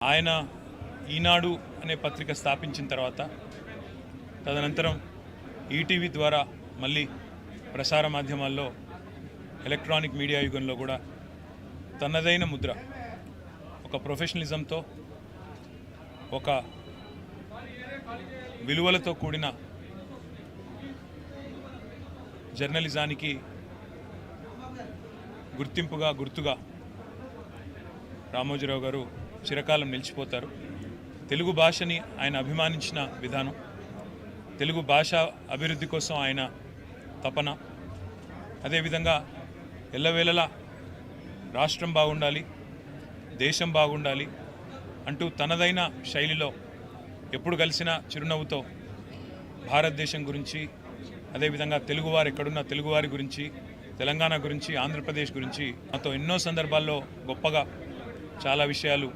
ఆయన ఈనాడు అనే పత్రిక స్థాపించిన తర్వాత తదనంతరం ఈటీవీ ద్వారా మళ్ళీ ప్రసార మాధ్యమాల్లో ఎలక్ట్రానిక్ మీడియా యుగంలో కూడా తనదైన ముద్ర ఒక ప్రొఫెషనలిజంతో ఒక విలువలతో కూడిన జర్నలిజానికి గుర్తుగా రామోజీరావు గారు చిరకాలం నిలిచిపోతారు. తెలుగు భాషని ఆయన అభిమానించిన విధానం, తెలుగు భాష అభివృద్ధి కోసం ఆయన తపన, అదేవిధంగా ఎల్లవేళలా రాష్ట్రం బాగుండాలి, దేశం బాగుండాలి అంటూ తనదైన శైలిలో ఎప్పుడు కలిసిన చిరునవ్వుతో భారతదేశం గురించి, అదేవిధంగా తెలుగువారు ఎక్కడున్న తెలుగువారి గురించి, తెలంగాణ గురించి, ఆంధ్రప్రదేశ్ గురించి నాతో ఎన్నో సందర్భాల్లో గొప్పగా చాలా విషయాలు